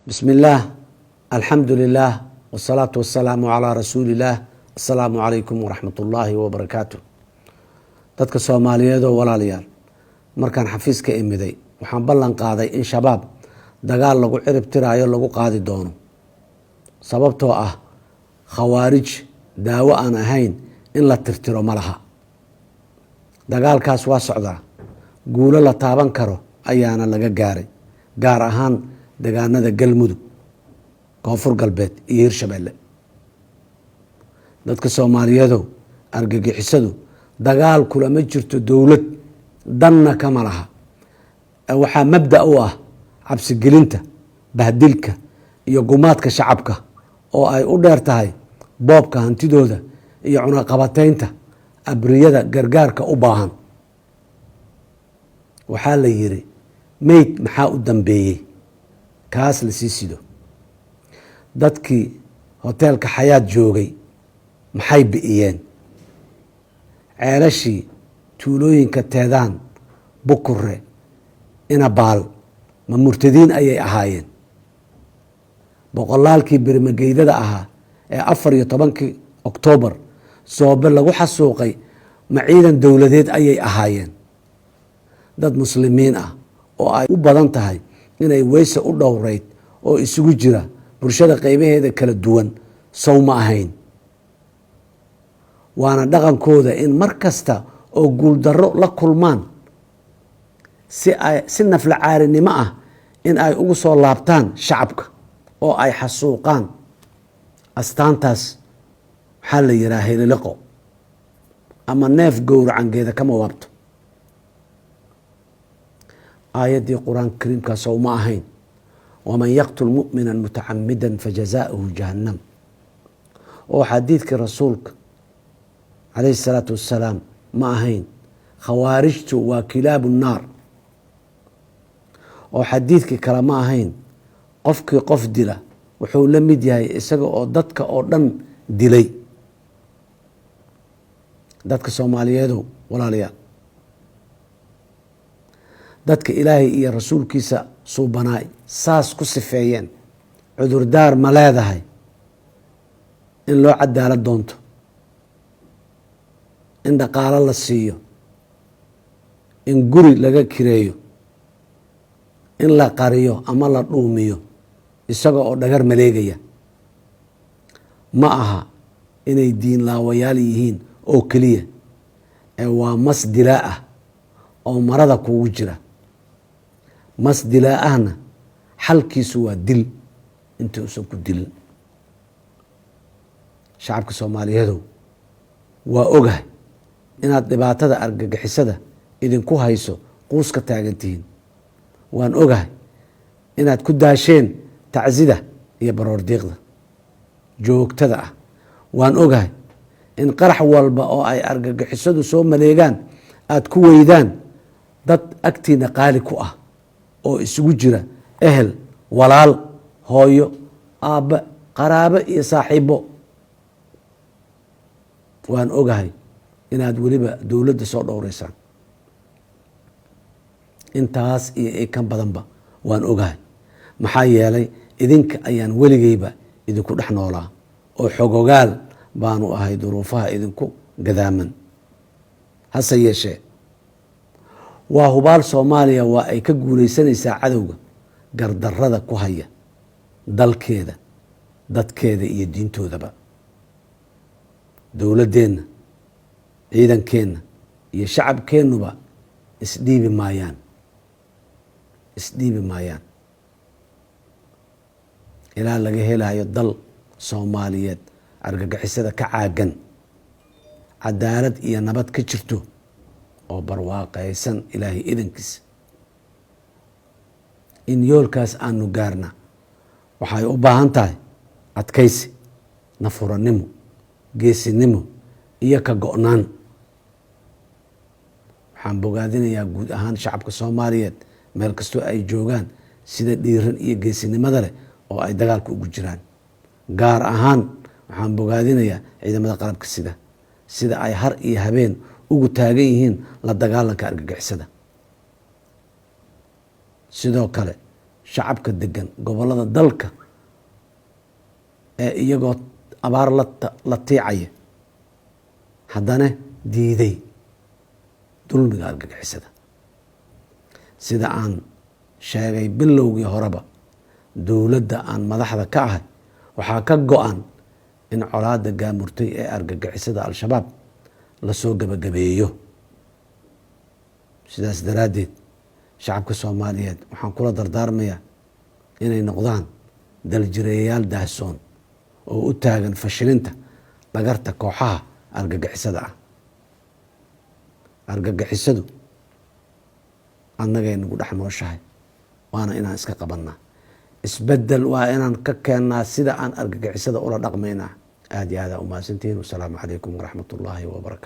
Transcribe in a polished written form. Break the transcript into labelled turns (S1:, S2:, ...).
S1: بسم الله الحمد لله والصلاة والسلام على رسول الله السلام عليكم ورحمة الله وبركاته dadka Soomaaliyeed oo walaalayaal markaan xafiiska imiday waxaan ballan qaaday in shabaab dagaal lagu cirib tiraayo lagu qaadi doono sababtoo ah khawaarij daawo aan ahayn in la tirtiro malaha dagaalkaas waa socdaa guulo la taaban karo ayaana laga gaaray gaar ahaan deegaanada galmudug koonfur galbeed iyo hirshabeelle dadka Soomaaliyeed argagixisadu dagaal kulama jirto dowlad danna kama laha waxaa mabda u ah cabsi gelinta bahdilka iyo gumaadka shacabka oo ay u dheer tahay boobka hantidooda iyo cunaqabateynta abriyada gargaarka u baahan waxaa la yiri meyd maxaa u dambeeyay kaas la sii sido dadkii hoteelka xayaat joogay maxay bi'iyeen ceelashii tuulooyinka teedaan bukure inabaal ma murtadiin ayay ahaayeen boqolaalkii birmageydada ahaa ee 14 Oktoobar soobe lagu xasuuqay ma ciidan dowladeed ayay ahaayeen dad muslimiin ah oo ay u badan tahay inay weyse u dhowreyd oo isugu jira bulshada qaybaheeda kala duwan sow ma ahayn waana dhaqankooda in markasta oo guul darro la kulmaan si nafla caarinimo ah in ay ugu soo laabtaan shacabka oo ay xasuuqaan astaantaas waxaa la yiraahdaa hililiqo ama neef gowracangeeda kama waabto آية قرآن كريم كسو ما أهين ومن يقتل مؤمنا متعمدا فجزاؤه جهنم وحديثك رسولك عليه الصلاة والسلام ما أهين خوارجت وكلاب النار وحديثك كلام ما أهين قفك قف دلا وحول ميديا إسقى أو دتك أو دن دلي دتك سوماليادو ولا ليال dadka ilaahay iyo rasuulkiisa suubanaay saas ku sifeeyeen cudurdaar ma leedahay in loo cadaalad doonto in dhaqaalo la siiyo in guri laga kireeyo in la qariyo ama la dhuumiyo isaga oo dhagar maleegaya ma aha inay diin laawayaal yihiin oo keliya ee waa mas dilaa ah oo marada kugu jira mas dilaa ahna xalkiisu waa dil inta uusan ku dilin shacabka Soomaaliyeed waa ogahay inaad dhibaatada argagixisada idinku hayso quuska taagantihiin waan ogahay inaad ku daasheen tacsida iyo baroordiiqda joogtada ah waan ogahay in qarax walba oo ay argagixisadu soo maleegaan aad ku weydaan dad agtiina qaali ku ah oo isugu jira ehel walaal hooyo aabba qaraabo iyo saaxiibo waan ogahay inaad weliba dowladda soo dhowreysaan intaas iyo ay kan badanba waan ogahay maxaa yeelay idinka ayaan weligeyba idinku dhex noolaa oo xogogaal baanu ahay duruufaha idinku gadaaman hase yeeshee waa hubaal Soomaaliya waa ay ka guuleysanaysaa cadowga gardarrada ku haya dalkeeda dadkeeda iyo diintoodaba dowladdeena ciidankeena iyo shacabkeenuba isdhiibi maayaan ilaa laga helayo dal Soomaaliyeed argagixisada ka caagan cadaalad iyo nabad ka jirto oo barwaaqaysan ilaahay idankiisa in yoolkaas aanu gaarna waxay u baahan tahay adkaysi nafuranimo geesinimo iyo ka go'naan waxaan bogaadinayaa guud ahaan shacabka Soomaaliyeed meel kastoo ay joogaan sida dhiiran iyo geesinimada leh oo ay dagaalka ugu jiraan gaar ahaan waxaan bogaadinayaa ciidamada qalabka sida ay har iyo habeen ugu taagan yihiin la dagaalanka argagixisada sidoo kale shacabka degan gobolada dalka ee iyagoo abaar la tiicaya haddana diiday dulmiga argagixisada. sida aan sheegay bilowgii horeba, dowladda aan madaxda ka ahay waxaa ka go-an in colaada gaamurtay ee argagixisada al-shabaab lasoo gebagabeeyo. sidaas daraaddeed shacabka soomaaliyeed waxaan kula dardaarmayaa inay noqdaan daljireeyayaal daahsoon oo u taagan fashilinta dhagarta kooxaha argagixisada ah. argagixisadu annagay nagu dhex nooshahay, waana inaan iska qabannaa. isbedel waa inaan ka keennaa sida aan argagixisada ula dhaqmaynaa. aad iyo aada umahadsantihiin. wasalaamu calaykum waraxmat ullaahi wabarakatu.